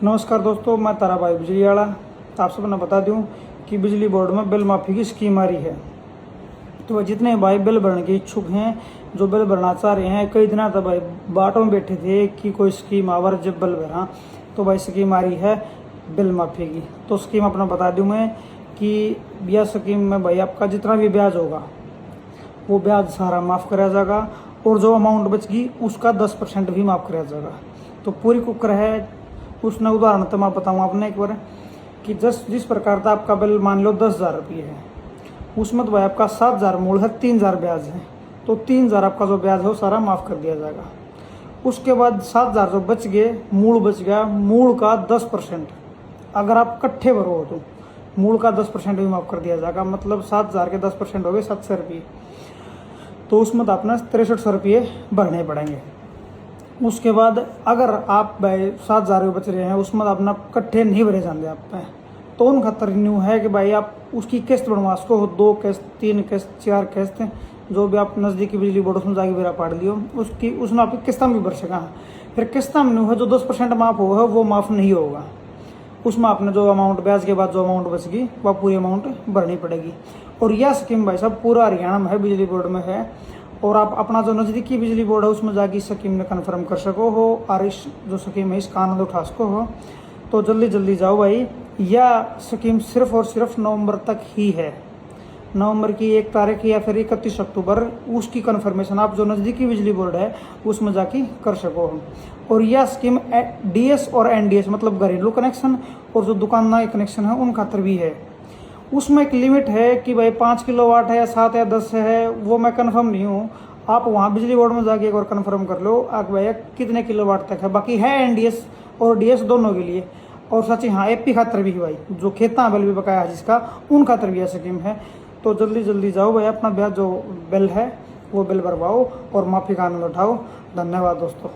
नमस्कार दोस्तों, मैं तारा भाई बिजली वाला। तो आप सबने बता दूं कि बिजली बोर्ड में बिल माफ़ी की स्कीम आ रही है। तो जितने भाई बिल भरने के इच्छुक हैं, जो बिल भरना चाह रहे हैं, कई दिनों तक भाई बाटों में बैठे थे कि कोई स्कीम आवर जब बिल भरा, तो भाई स्कीम आ रही है बिल माफ़ी की। तो स्कीम अपना बता दूँ मैं कि यह स्कीम में भाई आपका जितना भी ब्याज होगा वो ब्याज सारा माफ़ कराया जाएगा, और जो अमाउंट बचगी उसका 10% भी माफ़ कराया जाएगा। तो पूरी कुकर है उसने उदाहरण तो मैं बताऊँ आपने एक बार कि जिस प्रकार का आपका बिल मान लो 10,000 रुपये है, उसमें तो भाई आपका 7,000 मूल है, 3,000 ब्याज है। तो 3,000 आपका जो ब्याज है वो सारा माफ़ कर दिया जाएगा। उसके बाद 7,000 जो बच गए, मूल बच गया, मूल का 10% अगर आप इकट्ठे भरो हो तो मूल का 10% भी माफ़ कर दिया जाएगा। मतलब 7,000 के 10% हो गए 700 रुपये। तो उसमें तो अपना 6300 रुपये भरने पड़ेंगे। उसके बाद अगर आप भाई 7,000 बच रहे हैं, उसमें अपना इकट्ठे नहीं भरे जाते आप पे, तो उन खतर न्यू है कि भाई आप उसकी किस्त बनवा सको हो, 2 किस्त, 3 किस्त, 4 किस्त, जो भी आप नज़दीकी बिजली बोर्ड उसमें जाके मेरा पाड़ लियो, उसमें आपकी किस्ता भी भर सका। फिर किस्ता में न्यू है जो 10% माफ़ होगा वो माफ़ नहीं होगा। उसमें आपने जो अमाउंट ब्याज के बाद जो अमाउंट बचेगी वह पूरी अमाउंट भरनी पड़ेगी। और यह स्कीम भाई साहब पूरा हरियाणा में है, बिजली बोर्ड में है। और आप अपना जो नज़दीकी बिजली बोर्ड है उसमें जाके इस स्कीम में कन्फर्म कर सको हो, और इस जो स्कीम है इसका आनंद उठा सको हो। तो जल्दी जल्दी जाओ भाई। यह स्कीम सिर्फ और सिर्फ नवंबर तक ही है, नवंबर की 1 तारीख या फिर 31 अक्टूबर। उसकी कन्फर्मेशन आप जो नज़दीकी बिजली बोर्ड है उसमें जाके कर सको हो। और यह स्कीम डीएस और एनडीएस मतलब घरेलू कनेक्शन और जो दुकानदार कनेक्शन है उन खातर भी है। उसमें एक लिमिट है कि भाई 5 किलोवाट है या 7 या 10 है, वो मैं कंफर्म नहीं हूँ। आप वहाँ बिजली बोर्ड में जाके एक बार कंफर्म कर लो आप भाई कितने किलोवाट तक है। बाकी है एनडीएस और डीएस दोनों के लिए। और सच ही हाँ, एपी खातर भी है भाई, जो खेता बिल भी बकाया है जिसका, उन खातर भी यह स्कीम है। तो जल्दी जल्दी जाओ भाई, अपना ब्याज जो बिल है वो बिल भरवाओ और माफ़ी का आनंद उठाओ। धन्यवाद दोस्तों।